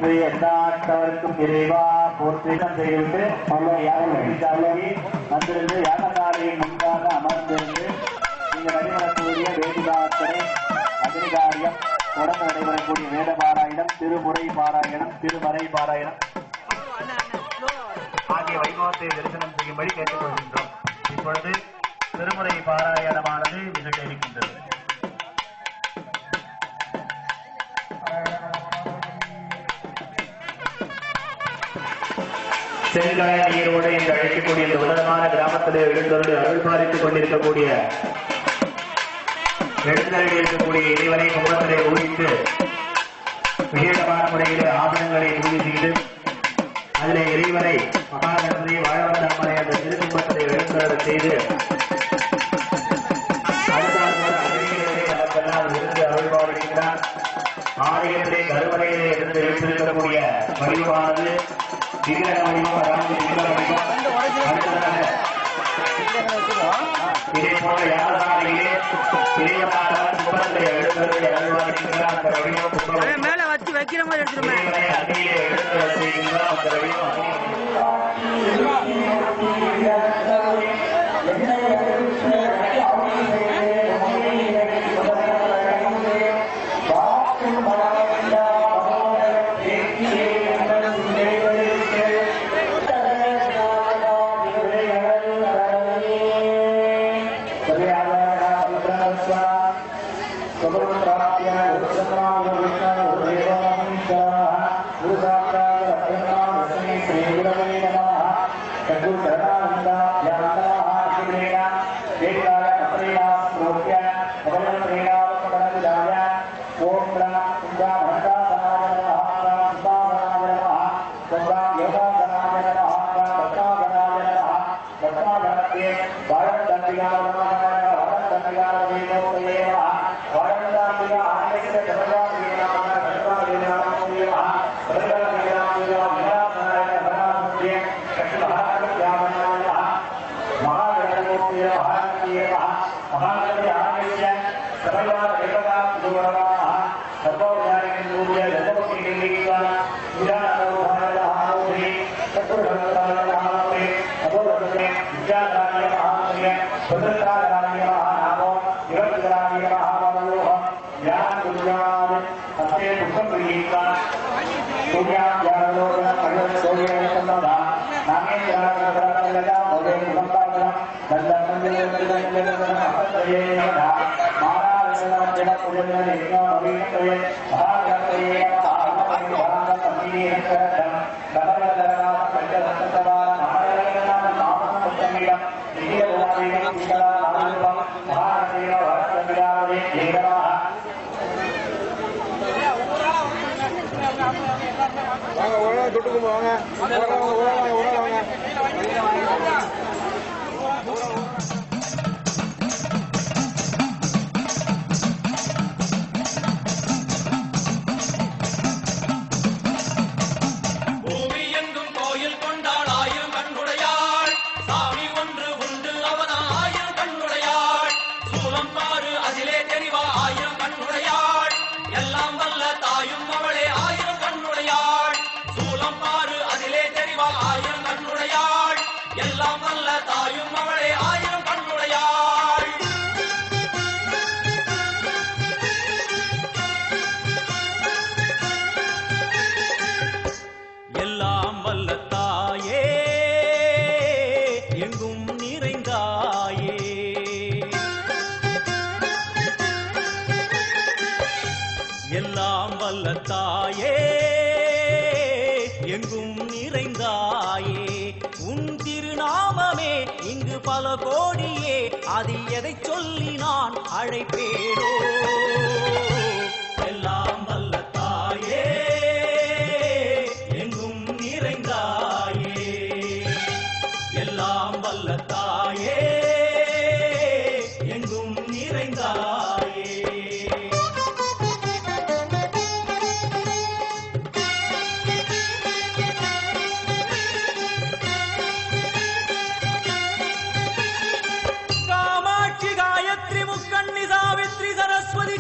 போற்றி எல்லாத்தவருக்கும் இறைவா போற்றி செய்துவிட்டு வந்திருந்து யாகசாலையின் முன்பாக அமர்ந்திருந்து நீங்கள் நடைபெறக்கூடிய வேதிகாத்தனை அக்னிகாரியம் தொடர்ந்து நடைபெறக்கூடிய வேத பாராயணம் திருமுறை பாராயணம் திருமறை பாராயணம் ஆகிய வைபவத்தை தரிசனம் செய்யும்படி கேட்டுக்கொள்கின்றோம். இப்பொழுது திருமுறை பாராயணமானது நிகழ இருக்கின்றது. செங்கலை நீரோடு என்று அழைக்கக்கூடிய இந்த உலகமான கிராமத்திலே எழுந்தருளி அருள் பாலித்துக் கொண்டிருக்கக்கூடிய எழுந்தருளி இருக்கக்கூடிய இறைவனை கும்பத்திலே ஊழித்து விசேஷமான முறையிலே ஆபரணங்களை பூஜை செய்து அதிலே இறைவனை மகாகணபதி வாழவந்தாமனை அந்த திருக்கும்பத்திலே எழுந்தருள செய்து நமக்கெல்லாம் இருந்து அருள் பாலிக்கிறார். ஆலயத்திலே கருவறையிலே இருந்து எழுந்திருக்கக்கூடிய வடிவானது விக்கிரக வடிவம், அதாவது விக்கிரக வடிவம். அடுத்ததாக இதே போல யாராலேயே இறைவனாக கும்பத்தை எழுந்தருளி அருள்வாருக்கிறார். அந்த வடிவம் மேல வச்சு வைக்கிற மாதிரி எடுத்துருமே அதையே எழுந்தருள செய்கின்றார். அந்த வடிவம்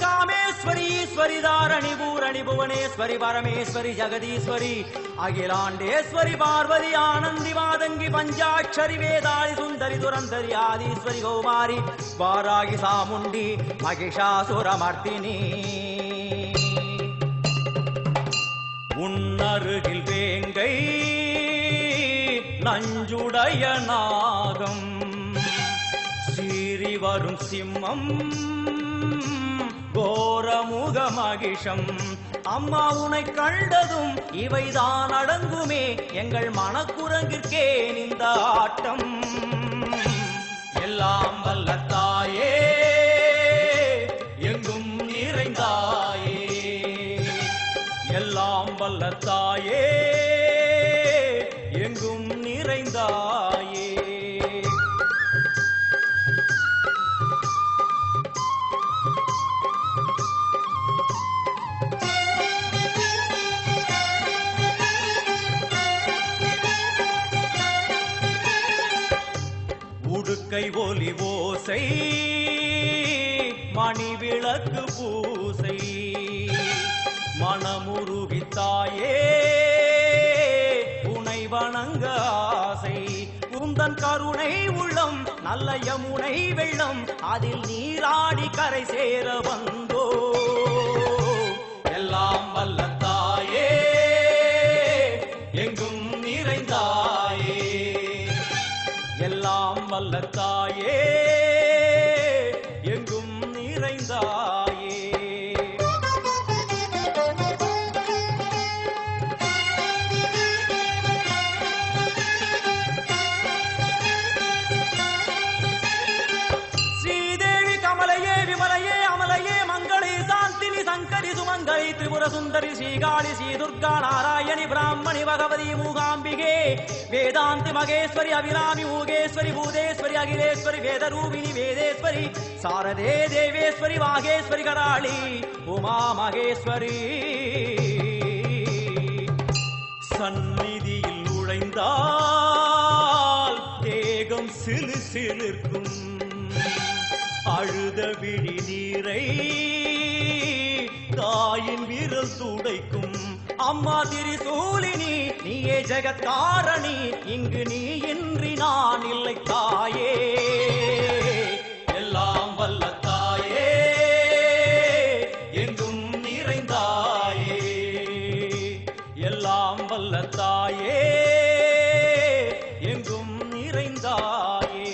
कामेश्वरी புவனேஸ்வரி பரமேஸ்வரி ஜெகதீஸ்வரி அகிலாண்டேஸ்வரி பார்வதி ஆனந்தி மாதங்கி பஞ்சாட்சரி வேதாளி சுந்தரி துரந்தரி ஆதீஸ்வரி கௌமாரி வாராகி சாமுண்டி மகிஷாசுரமர்த்தினி உன்னருகில் வேங்கை நஞ்சுடைய நாகம் சீறி வரும் சிம்மம் கோரமுக மகிஷம் அம்மா உனை கண்டதும் இவைதான் அடங்குமே எங்கள் மனக்குரங்கிற்கே இந்த ஆட்டம் எல்லாம் வல்ல தாயே எங்கும் நிறைந்தாயே எல்லாம் வல்ல தாயே எங்கும் நிறைந்தாயே உடுக்கை ஒலி ஓசை மணி விளக்கு பூசை மனமுருகித்தாயே உனை வணங்க ஆசை உந்தன் கருணை உள்ளம் நல்ல யமுனை வெள்ளம் அதில் நீராடி கரை சேர வந்தோ எல்லாம் வல்ல தாயே எங்கும் நிறைந்தாயே எல்லாம் வல்ல தாயே எங்கும் நிறைந்தாயே ஸ்ரீதேவி கமலையே விமலையே அமலையே மங்களே சாந்தினி சங்கரி சுமங்கலி திரிபுர சுந்தரி ஸ்ரீகாளி ஸ்ரீ துர்கா நாராயணி பிராமணி பகவதி மூகாம்பிகே வேதாந்தி மகேஸ்வரி அபிராமி மூகேஸ்வரி பூதேஸ்வரி அகிலேஸ்வரி வேதரூபிணி வேதேஸ்வரி சாரதே தேவேஸ்வரி வாகேஸ்வரி கராளி உமா மகேஸ்வரி சந்நிதியில் நுழைந்தால் தேகம் சிலு சிலிர்க்கும் அழுத விழி நீரை தாயின் விரல் துடைக்கும் அம்மா திரிசூலினி நீயே ஜெகத்காரணி இங்கு நீ இன்றி நான் இல்லை தாயே எல்லாம் வல்ல தாயே எங்கும் நிறைந்தாயே எல்லாம் வல்ல தாயே எங்கும் நிறைந்தாயே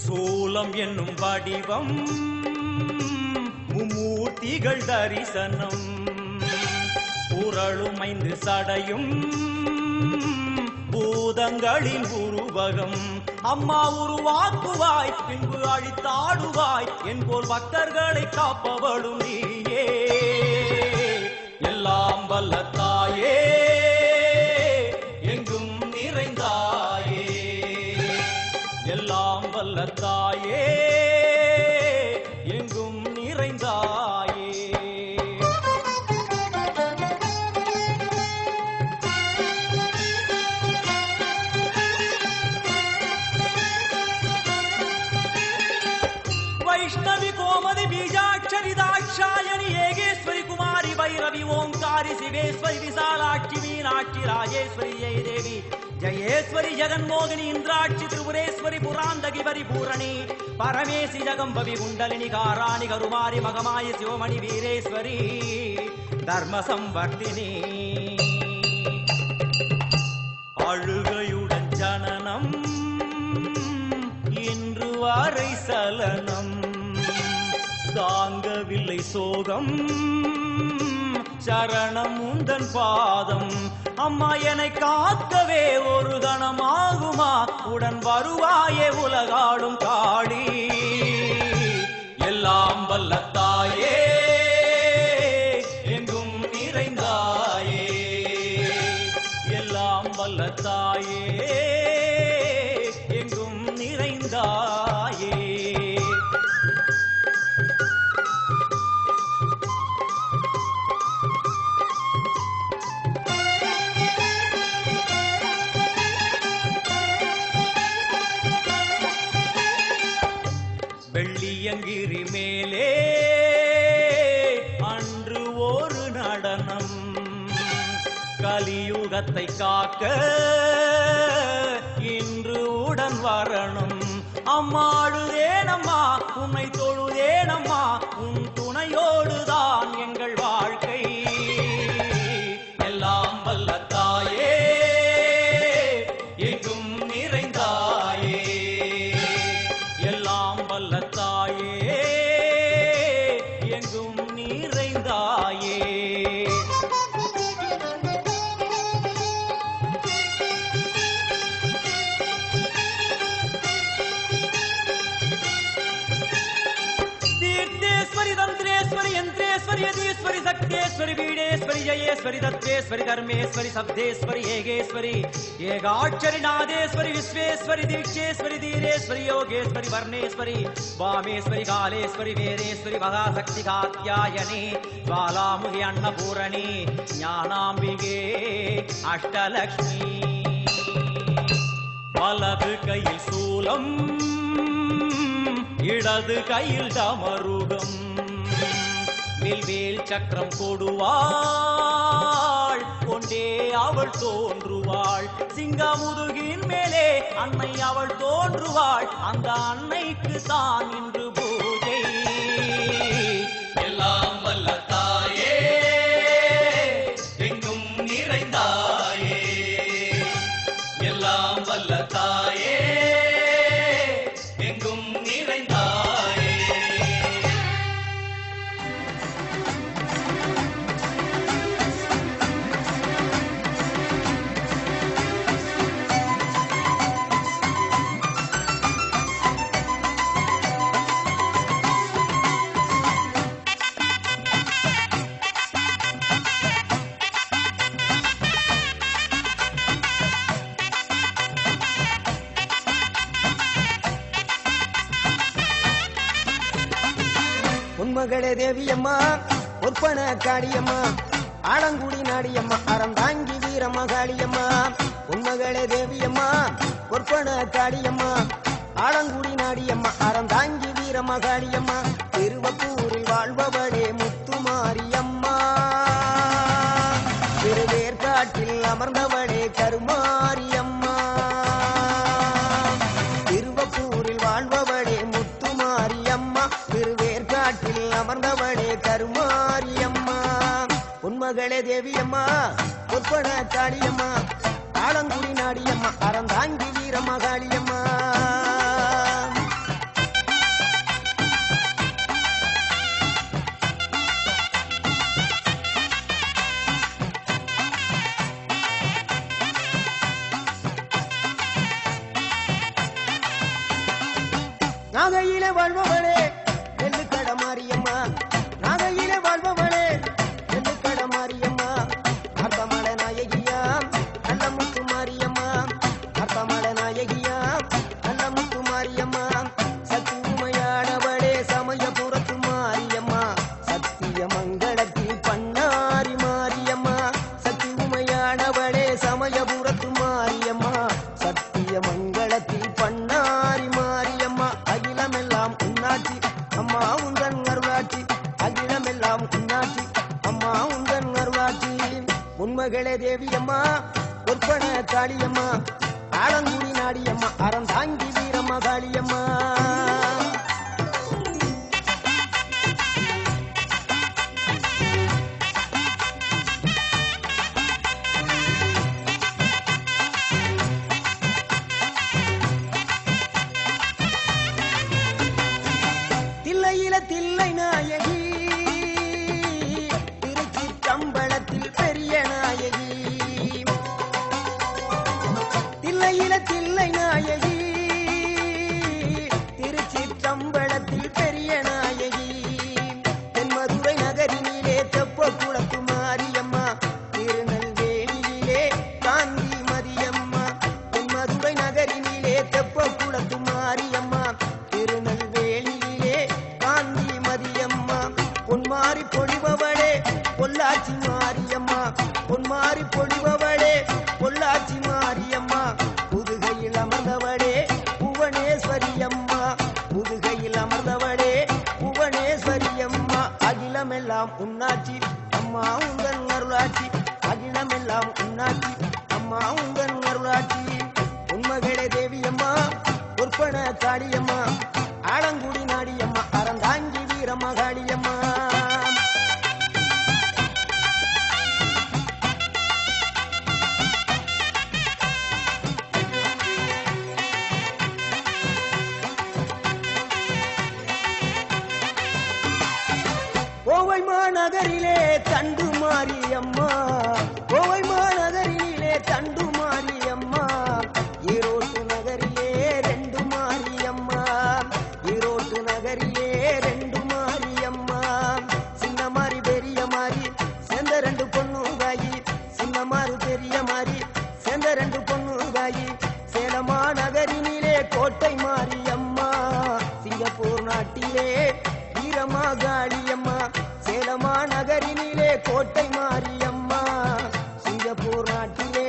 சூலம் என்னும் வடிவம் மும்மூர்த்திகள் தரிசனம் புரளும் 5 சடையும் பூதங்களின் உருவகம் அம்மா உருவாக்குவாய் பின்பு அழித்தாடுவாய் என்போல் பக்தர்களை காப்பவளும் நீயே எல்லாம் வல்ல தாயே எங்கும் நிறைந்தாயே எல்லாம் வல்ல தாயே எங்கும் நிறைந்தாயே வைஷ்ணவி கோமதி பீஜாட்சரி தாட்சாயணி ஏகேஸ்வரி குமாரி வைரவி ஓங்காரி சிவேஸ்வரி விசாலாட்சி மீனாட்சி ராஜேஸ்வரி ஜெயதேவி ஜயேஸ்வரி ஜெகன்மோகினி இந்திராட்சி திரிபுரேஸ்வரி புராந்தகி பரிபூரணி பரமேசி ஜகம்பவி குண்டலினி காராணி கருமாரி மகமாயி சிவமணி வீரேஸ்வரி தர்ம சம்வர்த்தினி அழுகையுடன் ஜனனம் இன்று வரை சலனம் தாங்கவில்லை சோகம் சரணம் உந்தன் பாதம் அம்மா என்னை காக்கவே ஒரு கணமாகுமா உடன் வருவாயே உலகாடும் காளி எல்லாம் வல்ல தாயே எங்கும் நிறைந்தாயே எல்லாம் வல்ல தாயே எங்கும் நிறைந்தாயே கலியுகத்தை காக்க இன்று உடன் வரணும். அம்மாடுதேனம்மா உன்னை தொழுதேனம்மா, உன் துணையோடுதான் எங்கள் வாழ்க்கை. எல்லாம் வல்ல தாயே எங்கும் நிறைந்தாயே, எல்லாம் வல்ல தாயே எங்கும் நிறைந்தாயே. तंत्रेश्वरी यंत्रेश्वरी यदीश्वरी शक्तेश्वरी वीणेश्वरी जयेश्वरी दत्तेश्वरी धर्मेश्वरी शब्देश्वरी येगेश्वरी येगाक्षरी नादेश्वरी विश्वेश्वरी दीक्षेश्वरी धीरेश्वरी योगेश्वरी वर्णेश्वरी वामेश्वरी कालेश्वरी वेरेश्वरी महाशक्ति कात्यायनी ज्वालामुखी अन्नपूरणी ज्ञानाम्बिके अष्टलक्ष्मी. वलது கையில் சூலம் இடது கையில் டமருகம், வில்வேல் சக்கரம் கொடுவாள் கொண்டே அவள் தோன்றுவாள். சிங்கமுதுகின் மேலே அன்னை அவள் தோன்றுவாள், அந்த அன்னைக்கு தான் இன்று பூஜை. எல்லாம் வல்ல தாயே எங்கும் நிறைந்தாயே, எல்லாம் வல்ல தாயே எங்கும் நிறைந்தாயே. உன்மகளே தேவியம்மா ஒற்பன காளியம்மா, ஆலங்குடி நாடியம்மா அறந்தாங்கி வீரமகாளியம்மா. உன்மகளே தேவியம்மா ஒற்பன காளியம்மா, ஆலங்குடி நாடியம்மா அறந்தாங்கி வீரமகாளியம்மா. திருவப்பூரில் வாழ்பவளே முத்துமாரியம்மா, திருவேற்காட்டில் அமர்ந்தவளே கருமாரியம்மா. திருவப்பூரில் வாழ்பவளே முத்துமாரியம்மா, திருவேற்காட்டில் அமர்ந்தவளே கருமாரியம்மா. உன்மகளே தேவியம்மா ஒற்பன காளியம்மா, ஆலங்குடி நாடியம்மா அறந்தாங்கி வீரமகாளியம்மா. நாகையிலே வாழ்பவளே நெல்லுக்கட மாரியம்மா, நாகையிலே வாழ்பவளே நெல்லுக்கட மாரியம்மா. அர்த்தமல நாயகியா நல்ல முத்து மாரியம்மா, அர்த்தமல நாயகியா நல்ல முத்து மாரியம்மா. சக்தி உமையானவளே சமயபுரத்து மாரியம்மா, சத்திய மங்களத்தில் பண்ணாரி மாரியம்மா. சக்தி உமையானவளே சமயபுரத்து மாரியம்மா, சத்திய மங்களத்தில் பண்ணாரி மாரியம்மா. அகிலமெல்லாம் உன்னாட்சி அம்மா உந்தன் அருளாட்சி, அகிலமெல்லாம் உன்னாட்சி அம்மா உந்தன் அருளாட்சி. உன்மகளே தேவியம்மா ஒற்பன காளியம்மா, ஆலங்குடி நாடியம்மா அறந்தாங்கி வீரமகாளியம்மா. தில்லையில தில்லை நாயகி, திருச்சிற்றம்பலத்தில் பெரிய நாயகி. தில்லையில தில்லை நாயகி, திருச்சிற்றம்பலத்தில் பெரிய நாயகி. தென்மதுரை நகரினிலே தெப்ப குளத்து மாரியம்மா, திருநெல்வேலியிலே காந்தி மதியம்மா. தென்மதுரை நகரினிலே தெப்ப குளத்து மாரியம்மா, திருநெல்வேலியிலே காந்தி மதியம்மா. பொன்மாரி பொழிபவளே பொள்ளாச்சி மாரியம்மா, பொன்மாரி பொழிபவளே பொள்ளாச்சி மாரியம்மா. புதுகையில் அமர்ந்தவளே புவனேஸ்வரியம்மா, புதுகையில் அமர்ந்தவளே புவனேஸ்வரியம்மா. அகிலமெல்லாம் உன்னாட்சி அம்மா உந்தன் அருளாட்சி, அகிலமெல்லாம் பொன்னாட்சி அம்மா உங்கள் அருளாட்சி உண்மகளே தேவியம்மா பொற்பன காளியம்மா ஆலங்குடி நாடியம்மா அறந்தாங்கி வீரம்மா காளியம்மா கோவை மாநகரிலே தண்டு மாரியம்மா கோவை மாநகரிலே தண்டு மாரியம்மா ஈரோட்டு நகரிலே ரெண்டு மாரியம்மா ஈரோட்டு நகரிலே ரெண்டு மாரியம்மா சின்ன மாறி பெரிய மாறி சேர்ந்த ரெண்டு பொண்ணுங்காயி சின்ன மாறு பெரிய மாறி சேர்ந்த ரெண்டு பொண்ணுங்காயி சேலமா நகரினிலே கோட்டை மாரியம்மா சிங்கப்பூர் நாட்டிலே வீரமா காளியம்மா சேலமா நகரினிலே கோட்டை மாரியம்மா சிங்கப்பூர் நாட்டிலே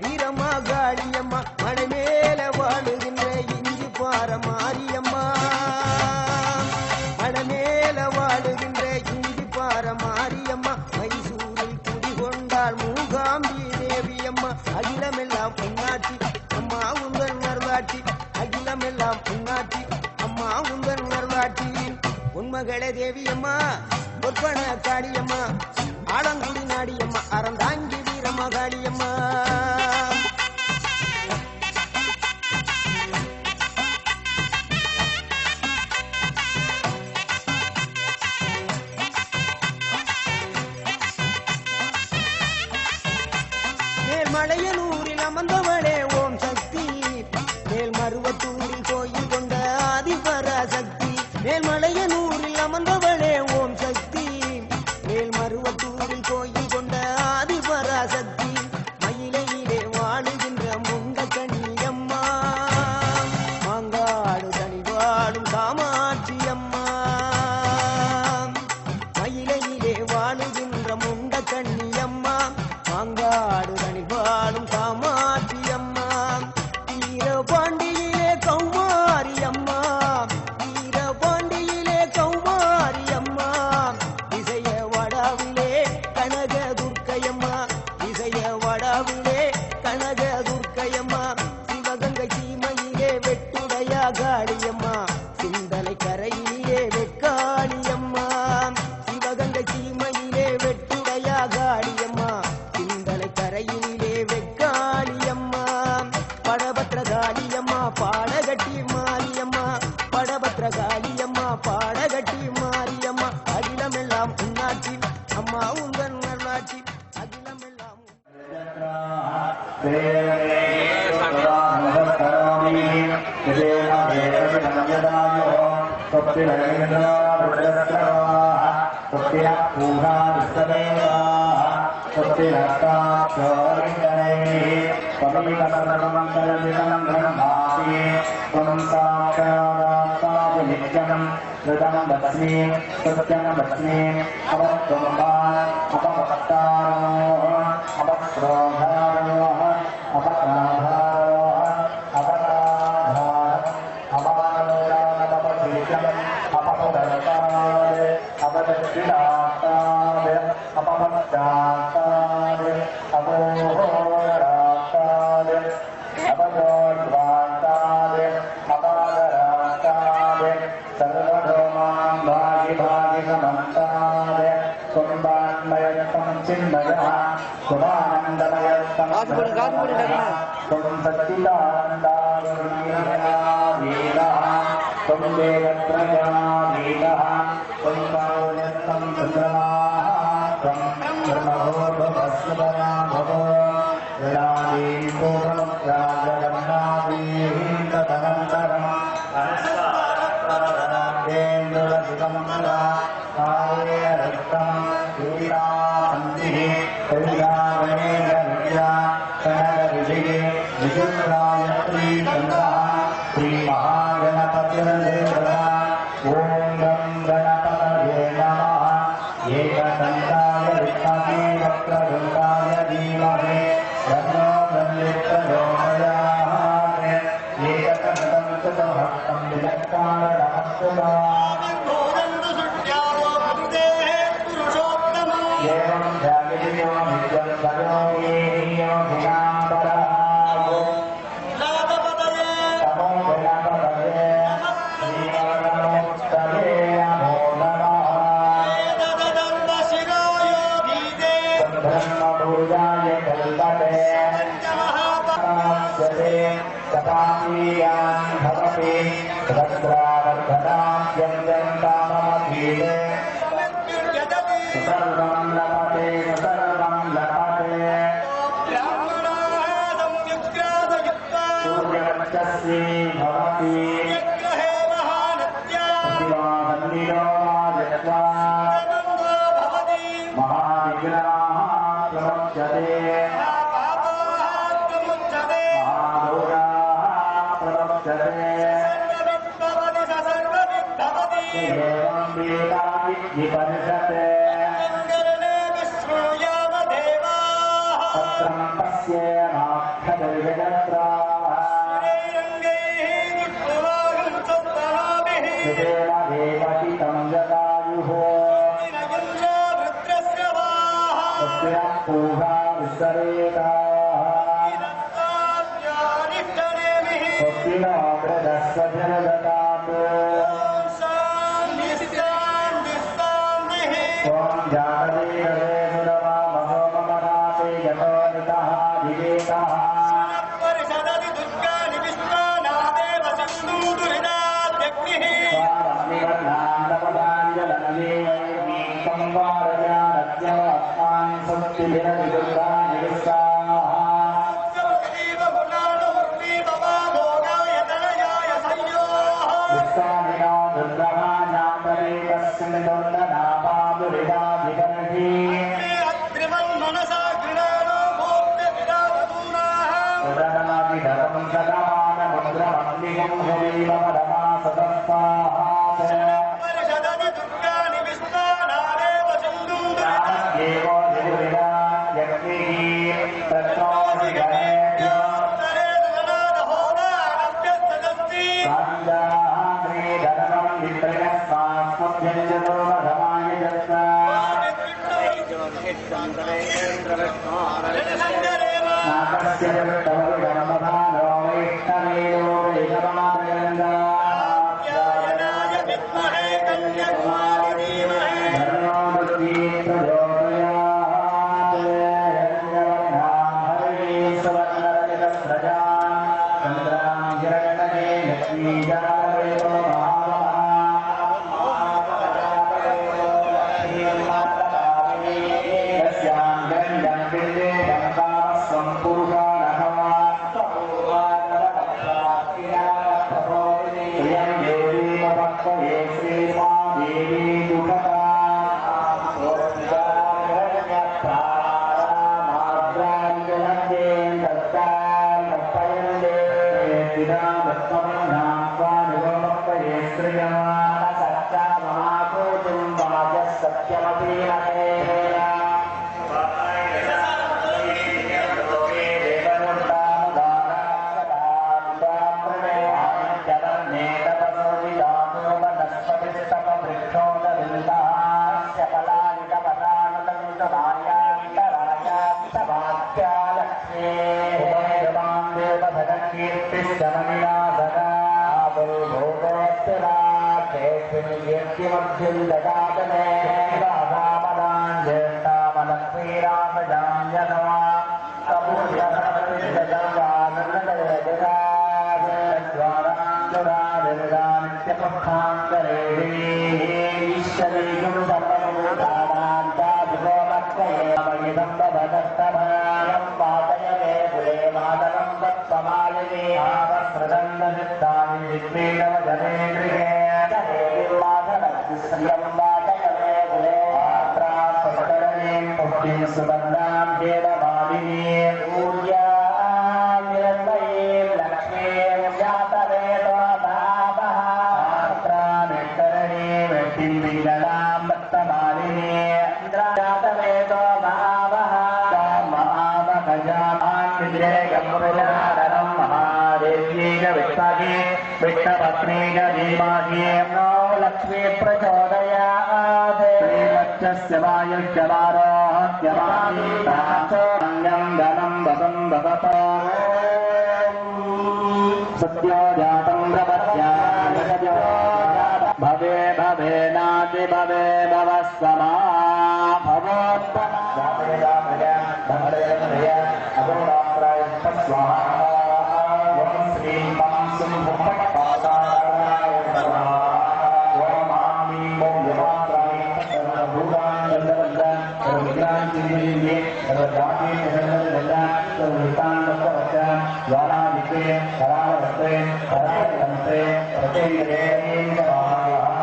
வீரமா காளியம்மா மலை மேல வாழுகின்ற இஞ்சி பார மாரியம்மா மலை மேல வாழுகின்ற இஞ்சி பார மாரியம்மா மைசூரில் குடிகொண்டாள் மூகாம்பி தேவியம்மா அகிலமெல்லாம் பொன்னாட்சி அம்மா உங்கள் நர்வாட்சி அகிலமெல்லாம் பொன்னாட்சி அம்மா உங்கள் நர்வாட்சி உண்மகளே தேவியம்மா பொற்பன காளியம்மா ஆலங்குடி நாடியம்மா அறந்தாங்கி வீரம்மா காளியம்மா மேல்மலையனூரில் அமர்ந்தவளே ஓம் சக்தி மேல்மருவத்தூரில் கோயில் கொண்ட ஆதிபராசக்தி மேல்மலையனூரில் அமர்ந்தவளே ஓம் சக்தி மேல்மருவத்தூரில் கோயில் கொண்ட ஆதிபராசக்தி மயிலையிலே வாழுகின்ற முண்ட கண்ணியம்மா மாங்காடு தனி வாழும் காமாட்சி அம்மா மயிலையிலே வாழுகின்ற முண்ட கண்ணியம்மா மாங்காடு தனி வாழும் காமாட்சி அம்மா வீரபாண்டியிலே கௌமாரி அம்மா வீரபாண்டியிலே கௌமாரி அம்மா இசைய வடாவிலே கனக துர்க்கையம்மா இசைய வடாவிலே கனக துர்க்கையம்மா சிவகங்கை சீமையிலே வெட்டுடையா காளியம்மா சிந்தலை கரையிலே வெக்காளியம்மா சிவகங்கை சீமையிலே வெட்டுடையா காளியம்மா சிந்தலை கரையிலே வெக்காளியம்மா படபத்ர காளியம்மா பாடகட்டி மாரியம்மா படபத்ர காளியம்மா பாடகட்டி மாரியம்மா அகிலமெல்லாம் உன்னாட்சி அம்மா உங்கள் நல்லாட்சி அகிலமெல்லாம் Om पूजाय कल्पते सपामीयान् भवति सहस्रावर्धनाद्यन्तं काममभीते सर्वं लभते सर्वं लभते सूर्यवक्षस्ये भवति महाविघ्नाः प्रमुच्यते महारोगाः प्रमुच्यते एवं वेदाविद्धिपरिषते तत्रं पश्येमाक्षदर्शनत्राः सुतेन वेपतितं जटायुः पूहा विस्तरेताः स्वस्तिनोग्रदस्वजनदतात् त्वं जातवेदवे सुरवामहो मम राते यतो नितः विवेकः भवे भवस्वमा भवोत्तम ज्वालादित्ये करालवस्ते करालवन्ते प्रत्येकदेवीं स्वाहा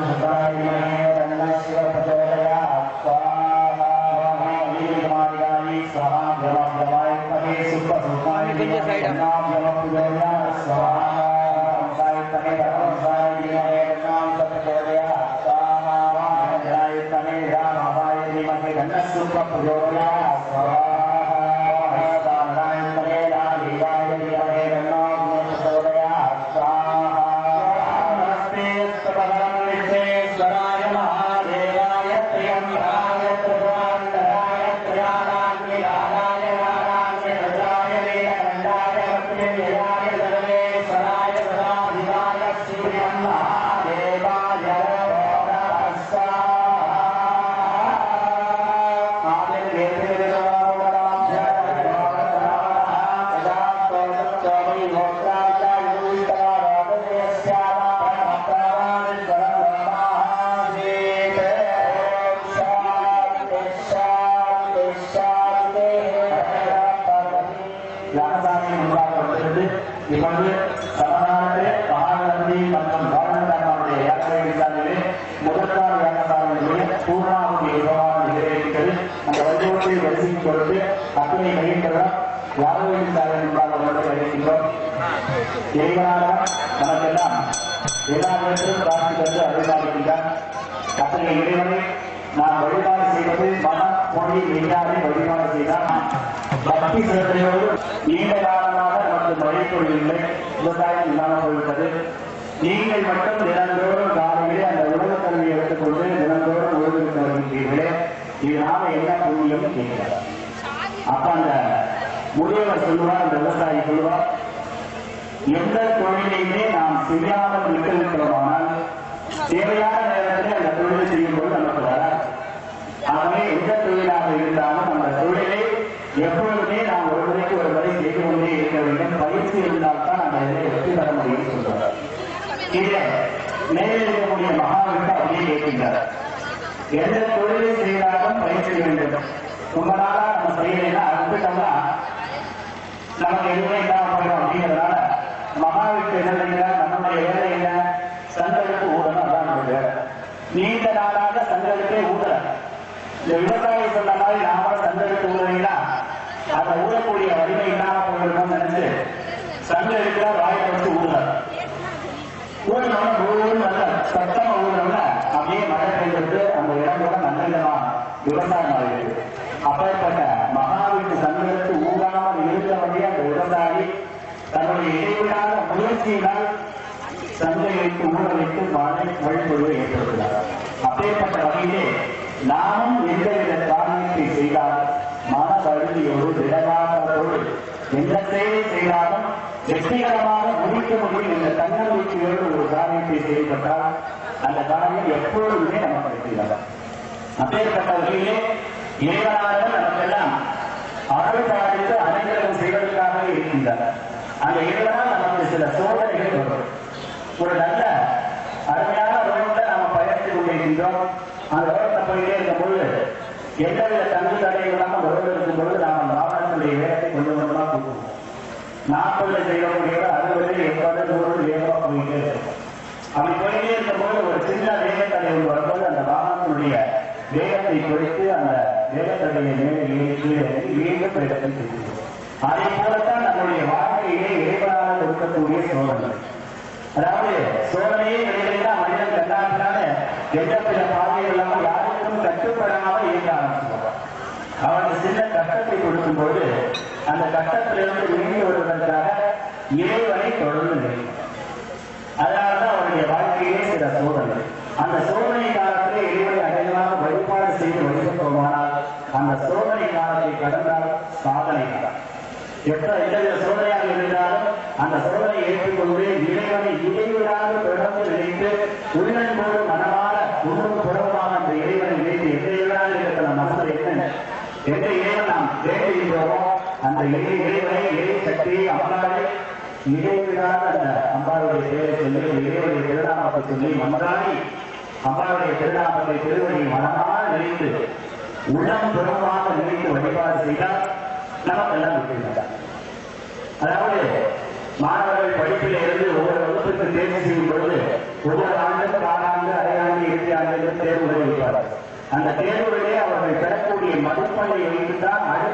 सुताय रन्नशिव प्रचोदयात् स्वाहा वीरमादिगानि स्वाहा जलमय पदे सुपसुताय नाम जलमय स्वाहा सायतने धर्मसाय नाम प्रचोदयात् स्वाहा वाहनाय तने रामाय धीमहि रन्नसुप प्रचोदयात् स्वाहा இப்பொழுது சமநாட்டு மகாநந்தி மற்றும் கவர்னருடைய யாத்திரைகளிலே முதற்கால யாத்திரைகளுடைய பூர்ணாவதி விவகாரம் நிறைவேற்றது. அந்த வழிபாட்டை வரிசைக்கு கொடுத்து அத்தனை கையின்றவர் யாதவரி சாதனை என்பதாக அறிவிக்கின்றோம். இறைவனாக நமக்கெல்லாம் எல்லா நேரத்திலும் காட்சி தந்து அருள்பாலிக்கின்றார். அத்தனை இறைவனை நாம் வழிபாடு செய்வது மன மொழி மெய்யாரை வழிபாடு செய்தால் பக்தி சிறப்பையோடு நீண்ட காலமாக நமக்கு மழை பொழிவில்லை, விவசாயம் இல்லாமல் போய்விட்டது. நீங்கள் மட்டும் தினந்தோறும் காலையிலே அந்த உலக கல்வியை எடுத்துக்கொண்டு தினந்தோறும் உலகிற்கு வருகின்றீர்களே, இதனால என்ன புண்ணியம் கேட்கிறார். அப்ப அந்த முதியவர் சொல்லுவார், அந்த விவசாயி சொல்லுவார், எந்த தொழிலையுமே நாம் செய்யாமல் விட்டிருக்கிறோமானால் தேவையான நேரத்தில் அந்த தொழிலை செய்யும்போது நமக்கு வராது. ஆகவே எந்த தொழிலாக இருந்தாலும் அந்த தொழிலை எப்பொழுதுமே நாம் ஒரு முறைக்கு ஒரு முறை செய்து கொண்டே இருக்க வேண்டும். பயிற்சி இருந்தால்தான் நம்ம இதை வெற்றி பெற முடியும் சொல்றார். இதை மேலே இருக்கக்கூடிய மகாவிட்டு அப்படியே கேட்கின்றார். எந்த தொழிலை செய்தாலும் பயிற்சி வேண்டும். ரொம்ப நாளா நம்ம செய்யலைன்னா அடுத்துட்டோம்னா நமக்கு எதுவுமே இல்லாம போயிடும். அப்படிங்கிறதுனால மகாவிட்டு என்ன செய்கிறார், நம்முடைய வேலை என்ன, சந்தைக்கு ஊடணும். அதான் நம்முடைய வேலை. நீண்ட நாளாக சந்தைக்கே ஊடல. இந்த விவசாயி சொன்ன மாதிரி நாம சந்தைக்கு ஊடுறீங்கன்னா அதை ஊடக்கூடிய வலிமை இல்லாம போயிடணும்னு நினைச்சு சந்தை இருக்கிற வாயை வச்சு ஊடுறார். ஊடணும் ஊழல் நல்ல சத்தமா ஊடுறோம்னா அப்படியே மழை பெய்து அந்த இடம் கூட நல்ல விதமா விவசாயம் ஆகிறது. அப்பேற்பட்ட மகாவிட்டு சந்தைக்கு ஊடாமல் இருக்க வேண்டிய அந்த விவசாயி தன்னுடைய இடைவிடாத முயற்சியினால் சந்தை வைத்து ஊற வைத்து மழை வழிபொழிவை ஏற்படுத்தினார். அப்பேற்பட்ட வகையிலே நாமும் எந்தவித காரியத்தை செய்தால் மன வலிமையோடு திடகாரத்தோடு எந்த செயலை செய்தாலும் வெற்றிகரமாக முடிக்க முடியும் என்ற தன்னம்பிக்கையோடு ஒரு காரியத்தை செயல்பட்டால் அந்த காரியம் எப்பொழுதுமே நமக்கு வெற்றிகரம். அப்பேற்பட்ட வகையிலே இறைவனாக நமக்கெல்லாம் அருள் பாதித்து அனைவரும் செய்வதற்காகவே இருக்கின்றனர். அந்த இறைவனால் நமக்கு சில சோதனைகள் வரும். ஒரு நல்ல அருமையான ரோட்டை நாம பயணித்து கொண்டிருக்கின்றோம். அந்த ரோட்டை போயிட்டே இருக்கும் பொழுது எந்தவித தங்கு தடை இல்லாமல் ரோடு இருக்கும் பொழுது நாம் அந்த வாகனத்துடைய வேகத்தை கொஞ்சம் கொஞ்சமா கூட்டுவோம். 40 செய்யக்கூடியவர் 60, 80, 100 வேகமா போயிட்டே இருக்கும். அப்படி போயிட்டே இருக்கும்போது ஒரு சின்ன வேகத்தடை வரும்போது அந்த வாகனத்தினுடைய வேகத்தை குறைத்து அந்த வேகத்தடையை மேலே மீண்டும் வேகத்தை செய்கிறோம். அதே போலத்தான் நம்முடைய வாழ்க்கையிலே இறைவனாக கொடுக்கக்கூடிய சோதனை. அதாவது சோதனையே கிடைக்கிறதா மனிதன் கண்டாட்டினால எந்த பிற பாதைகள் இல்லாமல் யாருக்கும் கட்டுப்படாமல் இயங்க ஆரம்பிச்சுவான். அவனுக்கு சின்ன கட்டத்தை கொடுக்கும் போது அந்த கட்டத்திலிருந்து வெளியே வருவதற்காக இறைவனை தொடர்ந்து நினைக்கும். அதனால்தான் அவனுடைய வாழ்க்கையிலே சில சோதனை. அந்த சோதனை காலத்திலே இறைவனை அதிகமாக வழிபாடு செய்து வழிபட்டோமானால் அந்த சோதனை காலத்தை கடந்தால் சாதனை தான். எந்தவித சோதனையாக இருந்தாலும் அந்த சோதனை ஏற்றுக்கொண்டு இறைவனை இடைவிடாது தொடர்ந்து நினைத்து உள்ளன்போடு மனமான உணர்வு புறமாக அந்த இறைவனை நினைத்து எந்த இருக்கிற மனதில் என்ன எந்த இறைவன் நாம் வேண்டுகின்றோமோ அந்த இறைவனை இறை சக்தியை அம்பாளை இடைவிடாத அந்த அம்பாளுடைய பெயரை சொல்லி இறைவனுடைய திருநாமத்தை சொல்லி மன்றாடி அம்பாளுடைய திருநாமத்தை திருவடி மனமாக நினைத்து உள்ளம் புறமாக நினைத்து வழிபாடு செய்தால் நமக்கெல்லாம் விட்டுவிட்டார். அதாவது மாணவர்கள் படிப்பில் இருந்து ஒவ்வொரு வகுப்புக்கு தேர்வு செய்யும் பொழுது ஒவ்வொரு ஆண்டு காலாண்டு அரையாண்டு இறுதி ஆண்டு தேர்வுகளை வைப்பார்கள். அந்த தேர்வுகளே அவர்கள் பெறக்கூடிய மதிப்பெண்ணை வைத்துதான் அடுத்த